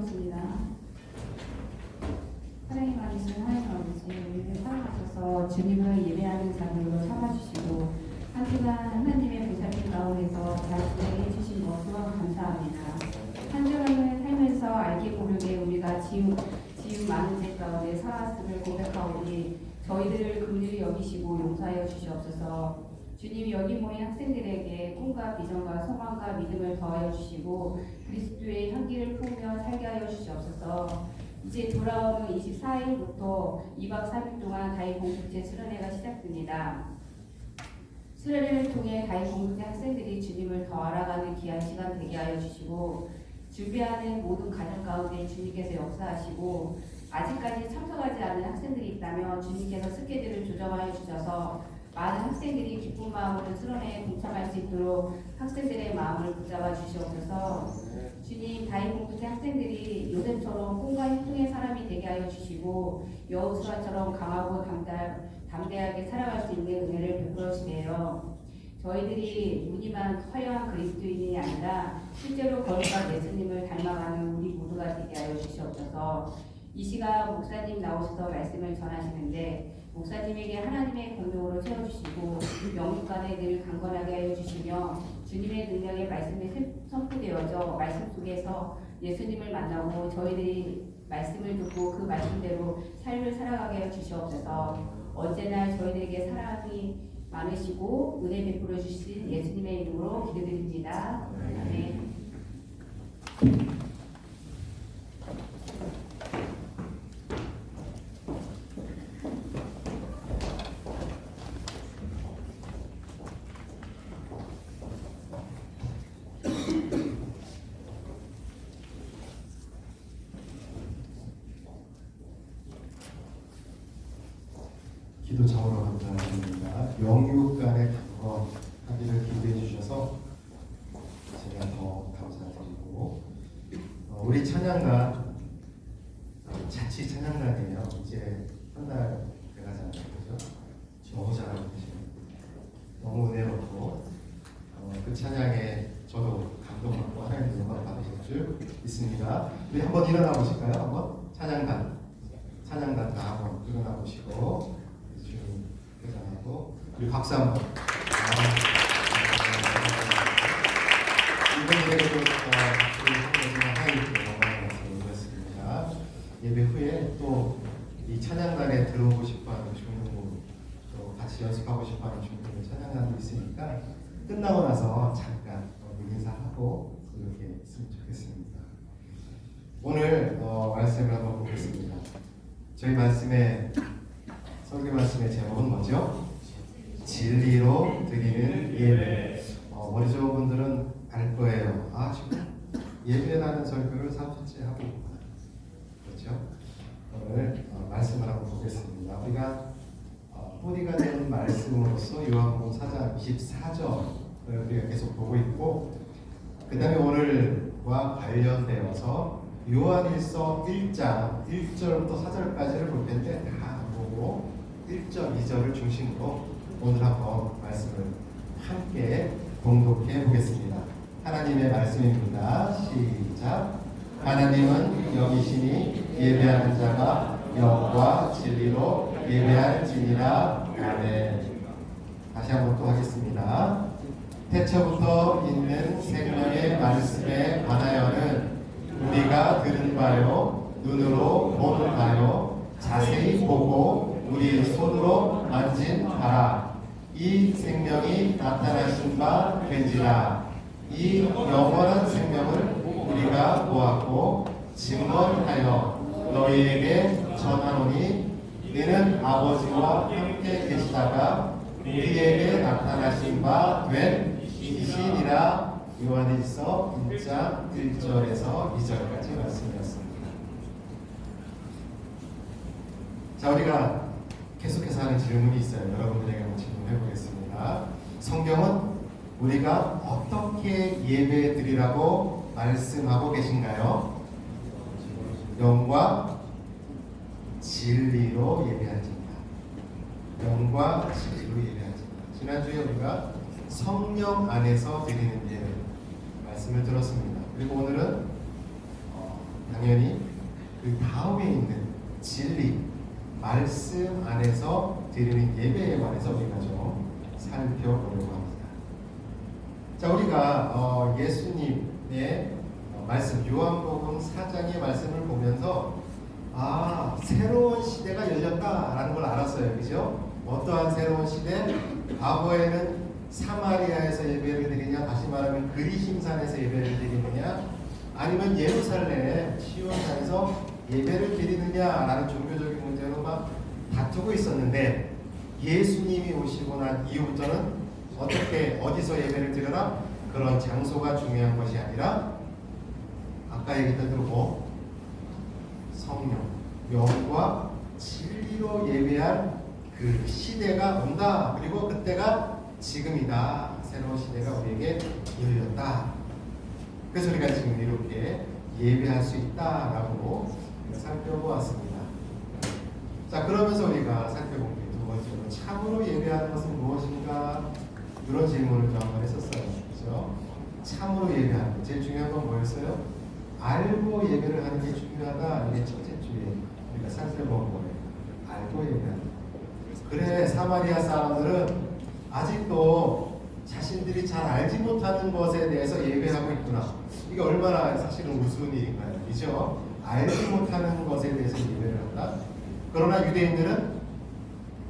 기도하겠습니다. 사랑이 많으신 하나님 아버지, 우리를 사랑하셔서 주님을 예배하는 자들로 삼아주시고 한 주간 하나님의 보살핌 가운데서 잘 진행해 주신 것 또한 감사합니다. 한 주간을 살면서 알게 모르게 우리가 지은 많은 죄 가운데 살았음을 고백하오니 저희들을 긍휼히 여기시고 용서하여 주시옵소서. 주님이 여기 모인 학생들에게 꿈과 비전과 소망과 믿음을 더하여 주시고 그리스도의 향기를 품으며 살게 하여 주시옵소서. 이제 돌아오는 24일부터 2박 3일 동안 다이 공동체 수련회가 시작됩니다. 수련회를 통해 다이 공동체 학생들이 주님을 더 알아가는 귀한 시간 되게 하여 주시고 준비하는 모든 과정 가운데 주님께서 역사하시고 아직까지 참석하지 않은 학생들이 있다면 주님께서 스케줄을 조정하여 주셔서 많은 학생들이 기쁜 마음으로 수련회에 동참할 수 있도록 학생들의 마음을 붙잡아 주시옵소서. 주님, 다이 공동체 학생들이 요셉처럼 꿈과 행동의 사람이 되게 하여 주시고 여호수아처럼 강하고 담대하게 살아갈 수 있는 은혜를 베풀어 주세요. 저희들이 무늬만 화려한 그리스도인이 아니라 실제로 거룩한 예수님을 닮아가는 우리 모두가 되게 하여 주시옵소서. 이 시간 목사님 나오셔서 말씀을 전하시는데 목사님에게 하나님의 권능으로 채워주시고 영육간에 늘 강건하게 하여 주시며 주님의 능력의 말씀이 선포되어져 말씀 속에서 예수님을 만나고 저희들이 말씀을 듣고 그 말씀대로 삶을 살아가게 하여 주시옵소서. 언제나 저희들에게 사랑이 많으시고 은혜 베풀어 주신 예수님의 이름으로 기도드립니다. 아멘. 기도 자오로 감사드립니다. 영육 간의 강건하기를 기도해 주셔서 제가 더 감사드리고 우리 찬양단 자치 찬양단이에요. 이제 한 달 돼가잖아요. 그죠? 너무 잘하고 계시네요. 너무 은혜롭고 그 찬양에 저도 감동받고 하나님의 영광 받으실 줄 믿습니다. 우리 한번 일어나 보실까요? 한번 찬양단 다 한번 일어나 보시고 회장하고 우리 박수 한번. 이번에도 우리 성도님과 하이브 영광의 말씀을 드렸습니다. 예배 후에 또 이 찬양단에 들어오고 싶어하는 중등부 또 같이 연습하고 싶어하는 중등부 찬양단도 있으니까 끝나고 나서 잠깐 인사하고 이렇게 있으면 좋겠습니다. 오늘 말씀을 한번 보겠습니다. 저희 말씀의 설교 말씀의 제목은 뭐죠? 진리로 드리는 예배. 머리 좋은 분들은 알 거예요. 지금 예배라는 설교를 3주째 하고 있구나. 그렇죠? 오늘 말씀을 한번 보겠습니다. 우리가 뿌리가 된 말씀으로서 요한복음 4장 24절을 우리가 계속 보고 있고 그 다음에 오늘과 관련되어서 요한일서 1장 1절부터 4절까지를 볼 텐데 다 보고 1절, 2절을 중심으로 오늘 한번 말씀을 함께 공독해 보겠습니다. 하나님의 말씀입니다. 시작. 하나님은 영이시니 예배하는 자가 영과 진리로 예배할지니라. 아멘. 다시 한번 또 하겠습니다. 태초부터 있는 생명의 말씀에 관하여는 우리가 들은 바요 눈으로 본 바요 자세히 보고 우리 손으로 만진 바라. 이 생명이 나타나신 바 된지라. 이 영원한 생명을 우리가 보았고 증언하여 너희에게 전하노니 이는 아버지와 함께 계시다가 우리에게 나타나신 바 된 이시니라. 요한일서 1장 1절에서 2절까지 말씀이었습니다. 자, 우리가 계속해서 하는 질문이 있어요. 여러분들에게 한번 질문해 보겠습니다. 성경은 우리가 어떻게 예배 드리라고 말씀하고 계신가요? 영과 진리로 예배하십니다. 영과 진리로 예배하십니다. 지난주에 우리가 성령 안에서 드리는 예배 말씀을 들었습니다. 그리고 오늘은 당연히 그 다음에 있는 진리, 말씀 안에서 드리는 예배에 관해서 우리가 좀 살펴보려고 합니다. 자, 우리가 예수님의 말씀, 요한복음 4장의 말씀을 보면서 새로운 시대가 열렸다라는 걸 알았어요. 그죠? 어떠한 새로운 시대? 과거에는 사마리아에서 예배를 드리냐, 다시 말하면 그리심산에서 예배를 드리느냐, 아니면 예루살렘 시온산에서 예배를 드리느냐라는 종교적인 문제로 막 다투고 있었는데, 예수님이 오시고 난 이후부터는 어디서 예배를 드려라? 그런 장소가 중요한 것이 아니라 아까 얘기했던 대로 성령, 영과 진리로 예배할 그 시대가 온다. 그리고 그때가 지금이다. 새로운 시대가 우리에게 열렸다. 그래서 우리가 지금 이렇게 예배할 수 있다라고 살펴보았습니다. 자, 그러면서 우리가 살펴본 게 두 번째로 참으로 예배하는 것은 무엇인가? 이런 질문을 좀 한번 했었어요. 그렇죠? 참으로 예배하는 것. 제일 중요한 건 뭐였어요? 알고 예배를 하는 게 중요하다. 이게 첫째 주에 우리가 살펴본 거예요. 알고 예배하는 것. 그래, 사마리아 사람들은 아직도 자신들이 잘 알지 못하는 것에 대해서 예배하고 있구나. 이게 얼마나 사실은 우스운 일인가요? 그죠? 알지 못하는 것에 대해서 예배를 한다. 그러나 유대인들은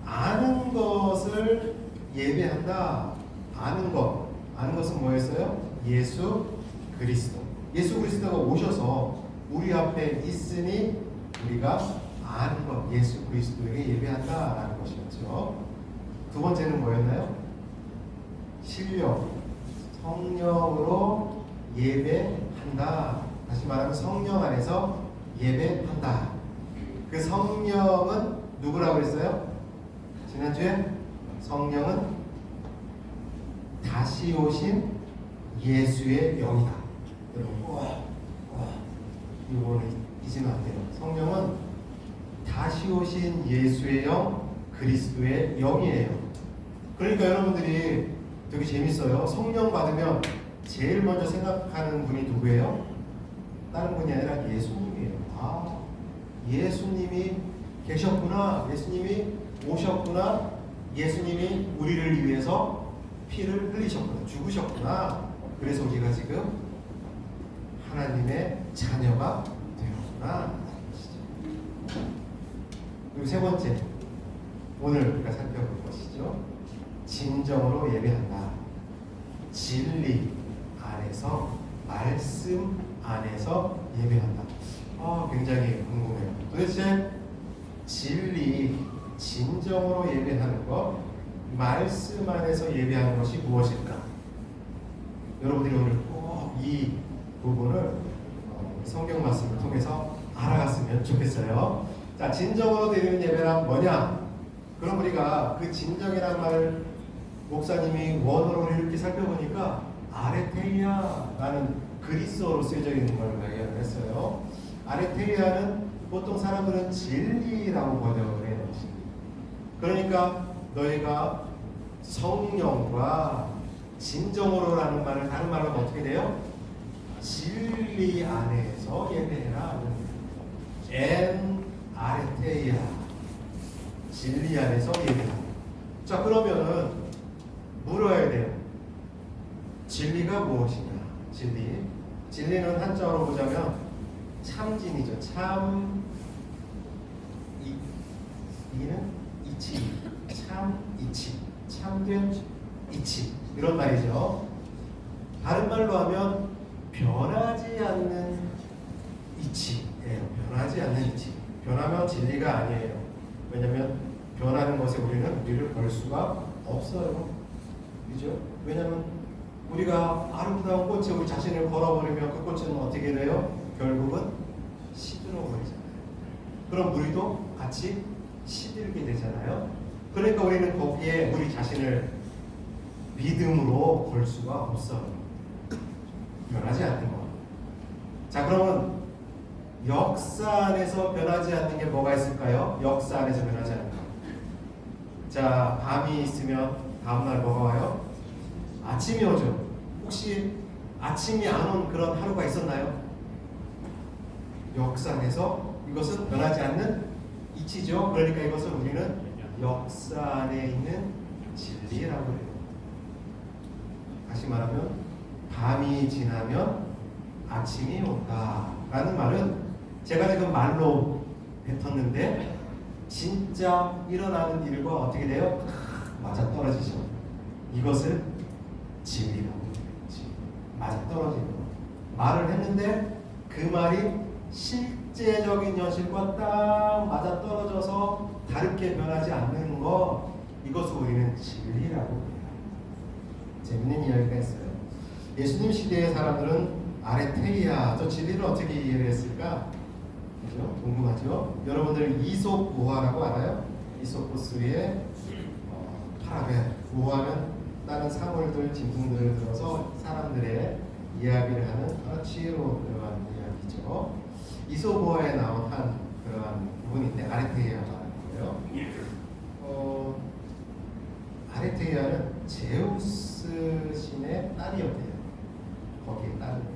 아는 것을 예배한다. 아는 것은 뭐였어요? 예수 그리스도. 예수 그리스도가 오셔서 우리 앞에 있으니 우리가 아는 것, 예수 그리스도에게 예배한다라는 것이었죠. 두 번째는 뭐였나요? 신령, 성령으로 예배한다. 다시 말하면 성령 안에서 예배한다. 그 성령은 누구라고 했어요? 지난주에 성령은 다시 오신 예수의 영이다. 여러분, 이거는 잊으면 안 돼요. 성령은 다시 오신 예수의 영, 그리스도의 영이에요. 그러니까 여러분들이 되게 재밌어요. 성령 받으면 제일 먼저 생각하는 분이 누구예요? 다른 분이 아니라 예수님이에요. 예수님이 계셨구나. 예수님이 오셨구나. 예수님이 우리를 위해서 피를 흘리셨구나. 죽으셨구나. 그래서 우리가 지금 하나님의 자녀가 되었구나. 그리고 세 번째, 오늘 우리가 살펴볼 것이죠. 진정으로 예배한다. 진리 안에서, 말씀 안에서 예배한다. 굉장히 궁금해요. 도대체 진리, 진정으로 예배하는 것, 말씀 안에서 예배하는 것이 무엇일까? 여러분들이 오늘 꼭 이 부분을 성경 말씀을 통해서 알아갔으면 좋겠어요. 자, 진정으로 드리는 예배란 뭐냐? 그럼 우리가 그 진정이란 말을 목사님이 원어로 이렇게 살펴보니까 아레테이아라는 그리스어로 쓰여져 있는 걸 발견을 했어요. 아레테이아는 보통 사람들은 진리라고 번역을 해요. 그러니까 너희가 성령과 진정으로라는 말을 다른 말로 어떻게 돼요? 진리 안에서 예배해라. 엔 아레테이아, 진리 안에서 예배하라. 자, 그러면은 물어야 돼요. 진리가 무엇이냐? 진리는 한자어로 보자면 참진이죠. 이는 이치, 참 이치, 참된 이치, 이런 말이죠. 다른 말로 하면 변하지 않는 이치예요. 변하지 않는 이치. 변하면 진리가 아니에요. 왜냐하면 변하는 것에 우리를 걸 수가 없어요. 그죠? 왜냐하면 우리가 아름다운 꽃에 우리 자신을 걸어버리면 그 꽃은 어떻게 돼요? 결국은 시들어 버리잖아요. 그럼 우리도 같이 시들게 되잖아요. 그러니까 우리는 거기에 우리 자신을 믿음으로 걸 수가 없어요. 변하지 않는 것. 자, 그러면 역사 안에서 변하지 않는 게 뭐가 있을까요? 역사 안에서 변하지 않는 것. 자, 밤이 있으면 다음날 뭐가 와요? 아침이 오죠. 혹시 아침이 안 온 그런 하루가 있었나요? 역사 안에서 이것은 변하지 않는 이치죠. 그러니까 이것을 우리는 역사 안에 있는 진리라고 해요. 다시 말하면 밤이 지나면 아침이 온다라는 말은 제가 지금 말로 뱉었는데 진짜 일어나는 일과 어떻게 돼요? 맞아 떨어지죠. 이것을 진리라고 해요. 맞아 떨어지는 거. 말을 했는데 그 말이 실제적인 현실과 딱 맞아 떨어져서 다르게 변하지 않는 거, 이것을 우리는 진리라고 해요. 재밌는 이야기가 있어요. 예수님 시대의 사람들은 아레테이아, 저 진리를 어떻게 이해를 했을까? 그죠? 궁금하죠? 여러분들 이솝 우화라고 알아요? 이솝포스의 파라벨. 우화는 다른 사물들, 짐승들을 들어서 사람들의 이야기를 하는 지혜로 들어간 이야기죠. 이솝 우화에 나온 한 그러한 부분인데 아레테이아가 거예요. 아레테이아는 제우스 신의 딸이었대요. 거기에 딸이고.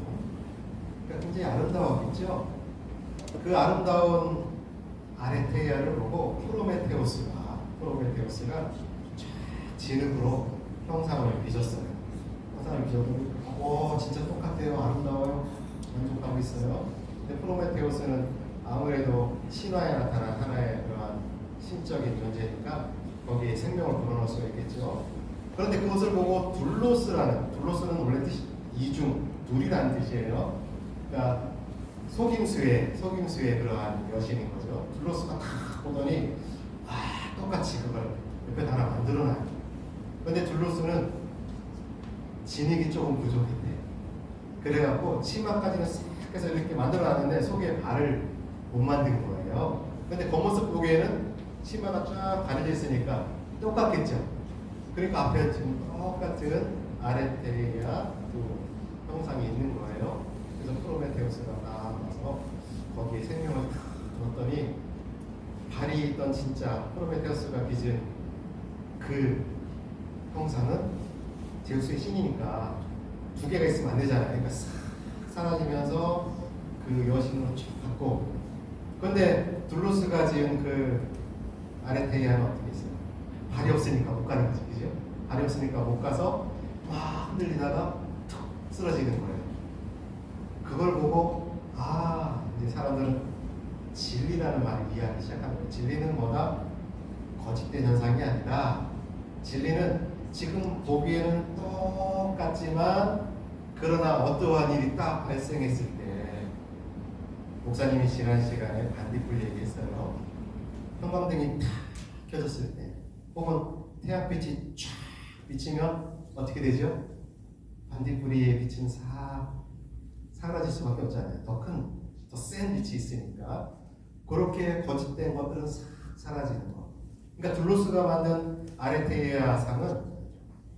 그러니까 굉장히 아름다웠겠죠. 그 아름다운 아레테이아를 보고 프로메테우스가 진흙으로 형상을 빚었어요. 형상을 빚었더니 진짜 똑같아요. 아름다워요. 만족하고 있어요. 근데 프로메테우스는 아무래도 신화에 나타난 하나의 그러한 신적인 존재니까 거기에 생명을 불어넣을 수 있겠죠. 그런데 그것을 보고 둘로스는 원래 뜻이 이중, 둘이라는 뜻이에요. 그러니까 속임수의 그러한 여신인 거죠. 둘로스가 딱 보더니 똑같이 그걸 옆에 하나 만들어놔요. 그런데 둘로스는 진흙이 조금 부족했대. 그래갖고 치마까지는 싹 해서 이렇게 만들어놨는데 속에 발을 못 만든 거예요. 근데 겉모습 보기에는 치마가 쫙 가려져 있으니까 똑같겠죠. 그러니까 앞에 지금 똑같은 아레테이아 두 형상이 있는 거예요. 그래서 프로메테우스가 딱 와서 거기에 생명을 탁 넣었더니 발이 있던 진짜 프로메테우스가 빚은 그 형상은 제우스의 신이니까 두 개가 있으면 안 되잖아요. 그러니까 싹 사라지면서 그 여신으로 쭉 받고. 그런데 둘로스가 지은 그 아레테이아는 어떻게 있어요? 발이 없으니까 못 가는 거죠. 그죠? 발이 없으니까 못 가서 막 흔들리다가 툭 쓰러지는 거예요. 그걸 보고 이제 사람들은 진리라는 말을 이해하기 시작합니다. 진리는 뭐다? 거짓된 현상이 아니다. 진리는 지금 보기에는 똑같지만 그러나 어떠한 일이 딱 발생했을 때, 목사님이 지난 시간에 반딧불 얘기했어요. 형광등이 탁 켜졌을 때 혹은 태양빛이 쫙 비치면 어떻게 되죠? 반딧불이의 빛은 사라질 수밖에 없잖아요. 더 센 빛이 있으니까. 그렇게 거짓된 것들은 사라지는 것. 그러니까 둘로스가 만든 아레테이아 상은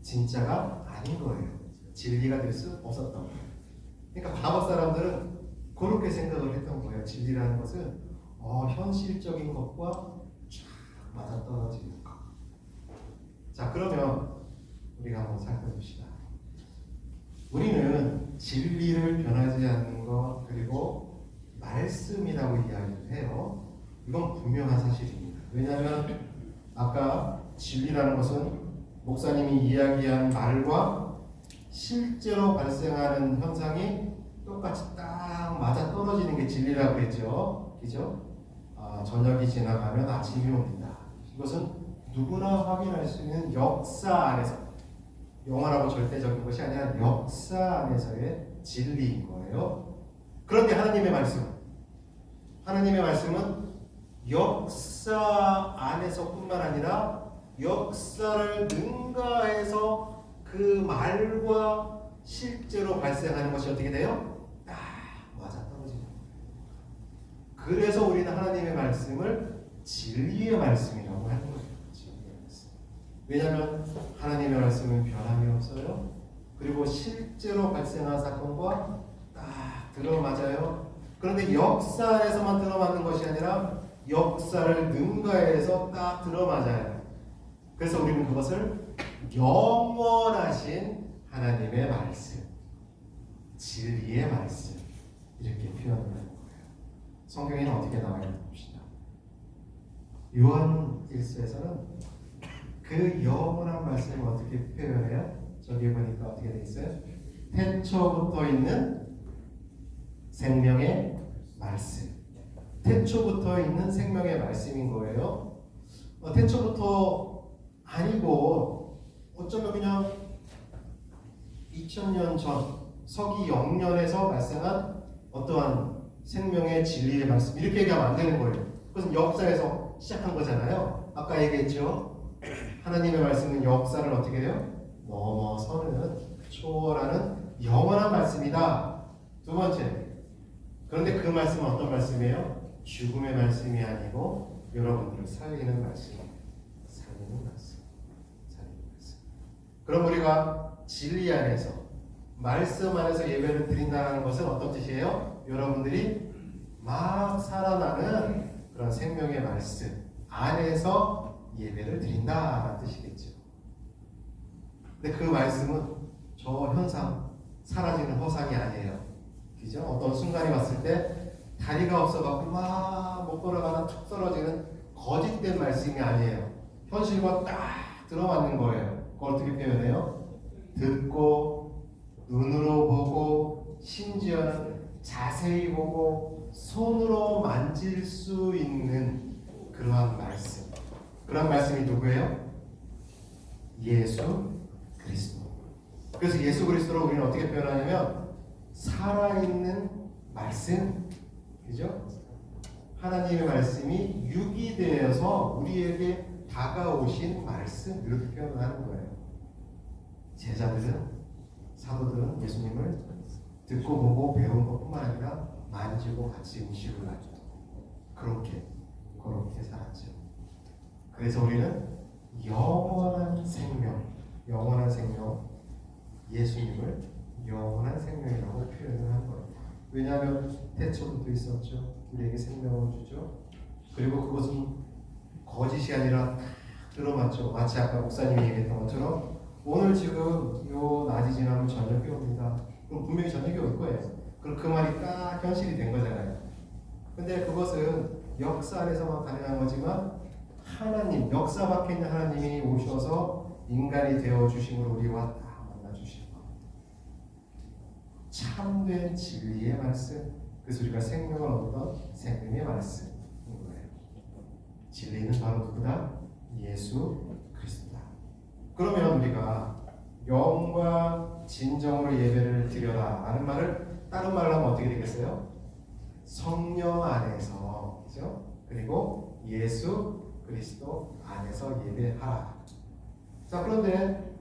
진짜가 아닌 거예요. 진리가 될 수 없었던 거예요. 그러니까 과거 사람들은 그렇게 생각을 했던 거예요. 진리라는 것은 현실적인 것과 쫙 맞아떨어지는 것. 자, 그러면 우리가 한번 살펴봅시다. 우리는 진리를 변하지 않는 것, 그리고 말씀이라고 이야기를 해요. 이건 분명한 사실입니다. 왜냐하면 아까 진리라는 것은 목사님이 이야기한 말과 실제로 발생하는 현상이 똑같이 딱 맞아 떨어지는 게 진리라고 했죠. 그죠? 저녁이 지나가면 아침이 옵니다. 이것은 누구나 확인할 수 있는 역사 안에서, 영원하고 절대적인 것이 아니라 역사 안에서의 진리인 거예요. 그런데 하나님의 말씀은 역사 안에서뿐만 아니라 역사를 능가해서 그 말과 실제로 발생하는 것이 어떻게 돼요? 맞아 떨어지는 거예요. 그래서 우리는 하나님의 말씀을 진리의 말씀이라고 하는 거예요. 진리의 말씀. 왜냐하면 하나님의 말씀은 변함이 없어요. 그리고 실제로 발생한 사건과 딱 들어맞아요. 그런데 역사 안에서만 들어맞는 것이 아니라 역사를 능가해서 딱 들어맞아요. 그래서 우리는 그것을 영원하신 하나님의 말씀, 진리의 말씀, 이렇게 표현을 하는 거예요. 성경에는 어떻게 나와 있는지 봅시다. 요한 1서에서는 그 영원한 말씀을 어떻게 표현해요? 저기 보니까 어떻게 돼 있어요? 태초부터 있는 생명의 말씀. 태초부터 있는 생명의 말씀인 거예요. 태초부터 아니고 어쩌면 그냥 2000년 전 서기 0년에서 발생한 어떠한 생명의 진리의 말씀 이렇게 얘기하면 안 되는 거예요. 그것은 역사에서 시작한 거잖아요. 아까 얘기했죠. 하나님의 말씀은 역사를 어떻게 해요? 넘어서는 초월하는 영원한 말씀이다. 두 번째. 그런데 그 말씀은 어떤 말씀이에요? 죽음의 말씀이 아니고 여러분들을 살리는 말씀입니다. 살리는 말씀. 살리는 말씀. 그럼 우리가 진리 안에서 말씀 안에서 예배를 드린다는 것은 어떤 뜻이에요? 여러분들이 막 살아나는 그런 생명의 말씀 안에서 예배를 드린다는 뜻이겠죠. 근데 그 말씀은 저 현상, 사라지는 허상이 아니에요. 그죠? 어떤 순간이 왔을 때 다리가 없어갖고 막 못 걸어가다 툭 떨어지는 거짓된 말씀이 아니에요. 현실과 딱 들어맞는 거예요. 그걸 어떻게 표현해요? 듣고 눈으로 보고 심지어는 자세히 보고 손으로 만질 수 있는 그러한 말씀. 그런 말씀이 누구예요? 예수 그리스도. 그래서 예수 그리스도를 우리는 어떻게 표현하냐면 살아있는 말씀. 그죠? 하나님의 말씀이 육이 되어서 우리에게 다가오신 말씀 이렇게 표현을 하는 거예요. 제자들은 사도들은 예수님을 듣고 보고 배운 것뿐만 아니라 만지고 같이 음식을 나누고 그렇게 살았죠. 그래서 우리는 영원한 생명 예수님을 영원한 생명이라고 표현을 한 거예요. 왜냐하면 태초부터 있었죠. 우리에게 생명을 주죠. 그리고 그것은 거짓이 아니라 다 들어맞죠. 마치 아까 목사님이 얘기했던 것처럼 오늘 지금 요 낮이 지나면 저녁이 옵니다. 그럼 분명히 저녁이 올 거예요. 그럼 그 말이 딱 현실이 된 거잖아요. 근데 그것은 역사 안에서만 가능한 거지만 하나님, 역사 밖에 있는 하나님이 오셔서 인간이 되어 주심으로 우리와 다 만나 주시고 참된 진리의 말씀. 그래서 우리가 생명을 얻던 생명의 말씀인 거예요. 진리는 바로 누구다? 예수 그리스도다. 그러면 우리가 영과 진정으로 예배를 드려라 라는 말을 다른 말로 하면 어떻게 되겠어요? 성령 안에서, 그죠? 그리고 예수 그리스도 안에서 예배하라. 자, 그런데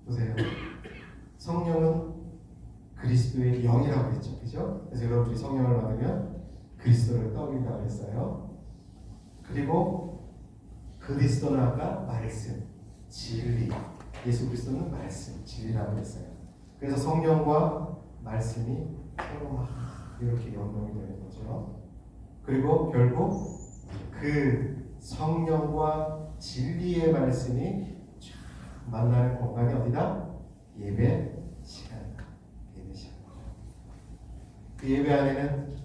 보세요. 성령은 그리스도의 영이라고 했죠. 그죠? 그래서 여러분들이 성령을 받으면 그리스도를 떠올린다고 했어요. 그리고 그리스도는 아까 말씀, 진리. 예수 그리스도는 말씀, 진리라고 했어요. 그래서 성령과 말씀이 서로 막 이렇게 연동이 되는 거죠. 그리고 결국 그 성령과 진리의 말씀이 쫙 만나는 공간이 어디다? 예배 시간이다. 예배 시간. 그 예배 안에는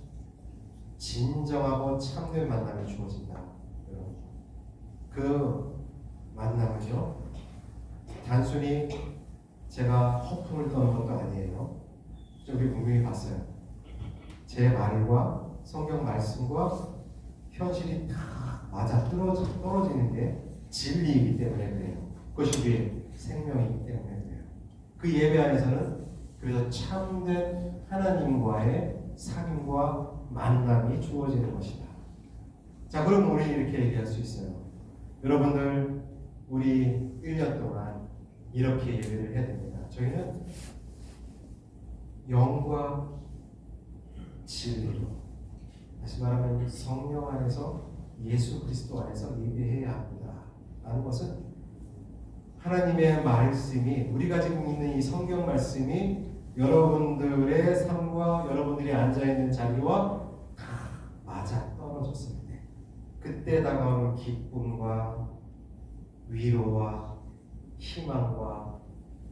진정하고 참된 만남이 주어진다. 여러분. 그 만남은요, 단순히 제가 허풍을 떠는 것도 아니에요. 우리 분명히 봤어요. 제 말과 성경 말씀과 현실이 다 맞아 떨어지는 게 진리이기 때문에 그래요. 그것이 우리의 생명이기 때문에 그래요. 그 예배 안에서는 그래서 참된 하나님과의 삶과 만남이 주어지는 것이다. 자, 그럼 우리 이렇게 얘기할 수 있어요. 여러분들, 우리 1년 동안 이렇게 예배를 해야 됩니다. 저희는 영과 진리로, 다시 말하면 성령 안에서 예수 그리스도 안에서 예배해야 합니다. 라는 것은 하나님의 말씀이, 우리가 지금 있는 이 성경 말씀이 여러분들의 삶과 여러분들이 앉아있는 자리와 다 맞아 떨어졌을 때, 그때 다가오는 기쁨과 위로와 희망과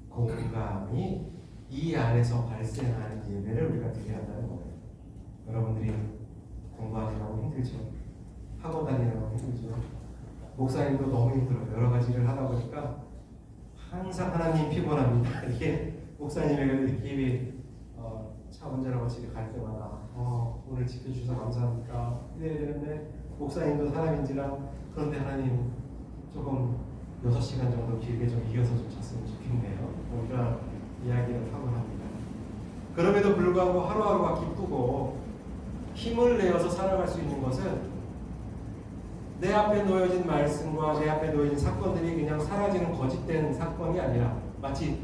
공감이 이 안에서 발생하는 예배를 우리가 드려야 한다는 거예요. 여러분들이 공부하느라고 힘들죠. 학원 다니느라고 힘들죠. 목사님도 너무 힘들어요. 여러 가지 일을 하다 보니까 항상 하나님 피곤합니다. 이게 목사님에게 이렇게 차 운전하고 집에 갈 때마다 오늘 지켜주셔서 감사합니다. 이래야 되는데 목사님도 사람인지라 그런데 하나님 조금 6시간 정도 길게 좀 이어서 좀 잤으면 좋겠네요. 이런 이야기를 하고 합니다. 그럼에도 불구하고 하루하루가 기쁘고 힘을 내어서 살아갈 수 있는 것은 내 앞에 놓여진 말씀과 내 앞에 놓여진 사건들이 그냥 사라지는 거짓된 사건이 아니라 마치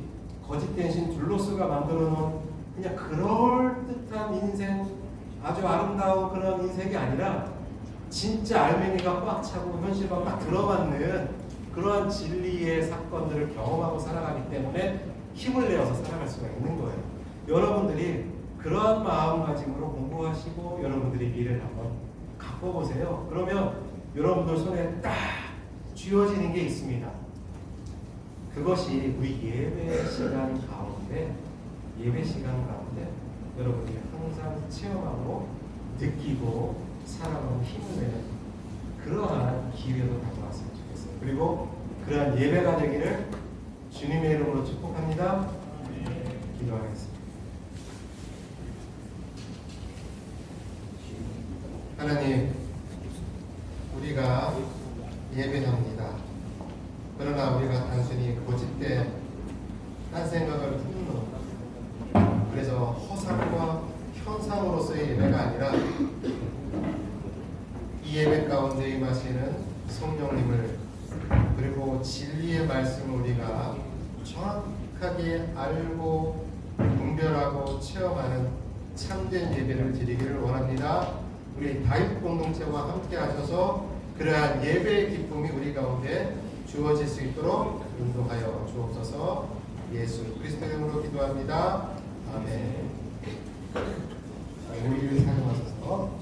거짓된 신 둘로스가 만들어 놓은 그냥 그럴듯한 인생, 아주 아름다운 그런 인생이 아니라 진짜 알맹이가 꽉 차고 현실과 딱 들어맞는 그러한 진리의 사건들을 경험하고 살아가기 때문에 힘을 내어서 살아갈 수가 있는 거예요. 여러분들이 그러한 마음가짐으로 공부하시고 여러분들이 미래를 한번 가꿔보세요. 그러면 여러분들 손에 딱 쥐어지는 게 있습니다. 그것이 우리 예배 시간 가운데 여러분들이 항상 체험하고 느끼고 살아가는 힘을 내는 그러한 기회도 다가왔으면 좋겠어요. 그리고 그러한 예배가 되기를 주님의 이름으로 축복합니다. 기도하겠습니다. 하나님, 우리가 예배합니다. 그러나 우리가 단순히 고집된 딴 생각을 품는, 그래서 허상과 현상으로서의 예배가 아니라 이 예배 가운데 임하시는 성령님을, 그리고 진리의 말씀을 우리가 정확하게 알고 분별하고 체험하는 참된 예배를 드리기를 원합니다. 우리 다윗 공동체와 함께 하셔서 그러한 예배의 기쁨이 우리 가운데 주어질 수 있도록 인도하여 주옵소서. 예수 그리스도 이름으로 기도합니다. 아멘. 우리를 사용하셔서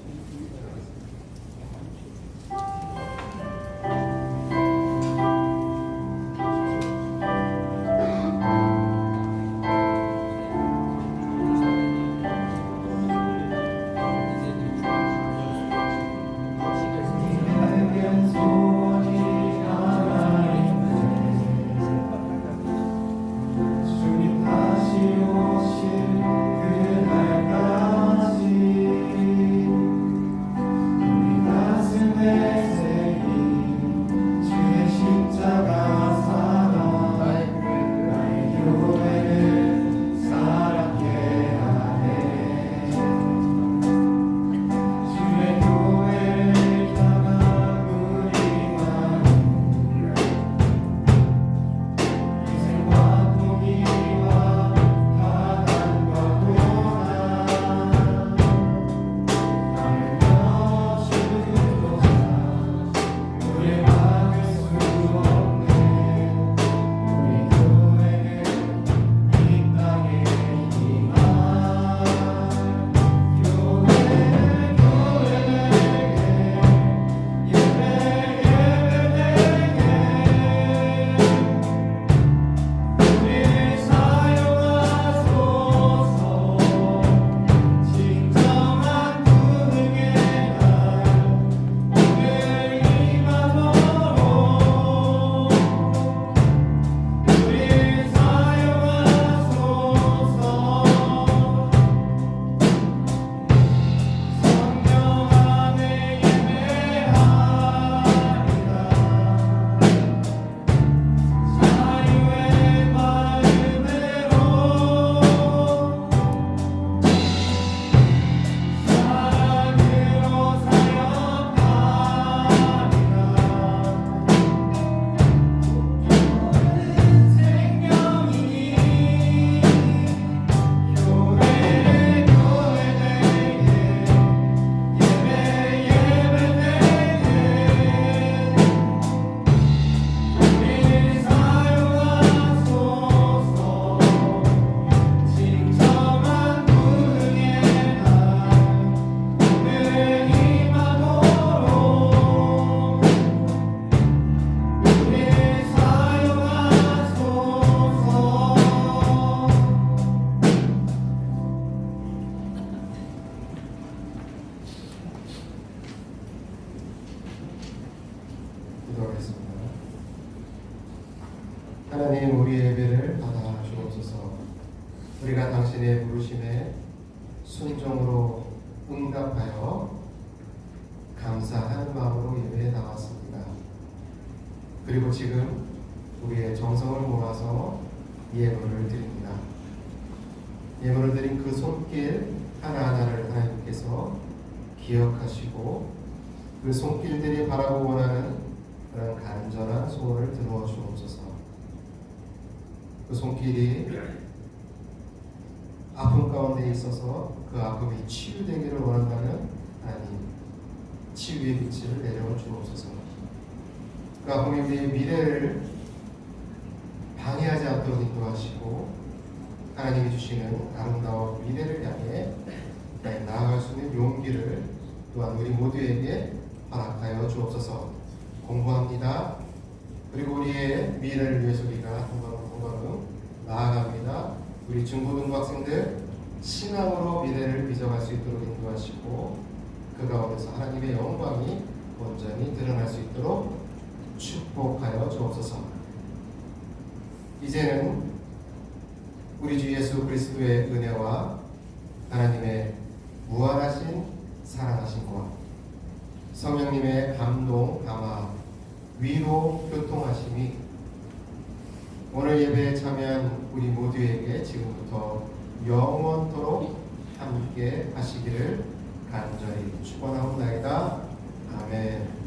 주님 다시 오실 그 우리의 예배를 받아 주옵소서. 우리가 당신의 부르심에 순종으로 응답하여 감사하는 마음으로 예배에 나왔습니다. 그리고 지금 우리의 정성을 모아서 예물을 드립니다. 예물을 드린 그 손길 하나하나를 하나님께서 기억하시고 그 손길들이 바라고 원하는 그런 간절한 소원을 들어 주옵소서. 그 손길이 아픔 가운데 있어서 그 아픔이 치유되기를 원한다면 하나님 치유의 빛을 내려 주옵소서. 그 아픔이 우리의 미래를 방해하지 않도록 인도하시고 하나님이 주시는 아름다운 미래를 향해 나아갈 수 있는 용기를 또한 우리 모두에게 허락하여 주옵소서. 공부합니다. 그리고 우리의 미래를 위해서 우리가 한 걸음 나아갑니다. 우리 중고등부 학생들 신앙으로 미래를 빚어갈 수 있도록 인도하시고 그 가운데서 하나님의 영광이 온전히 드러날 수 있도록 축복하여 주옵소서. 이제는 우리 주 예수 그리스도의 은혜와 하나님의 무한하신 사랑하심과 성령님의 감동, 감화, 위로, 교통하심이 오늘 예배에 참여한 우리 모두에게 지금부터 영원토록 함께 하시기를 간절히 축원하옵나이다. 아멘.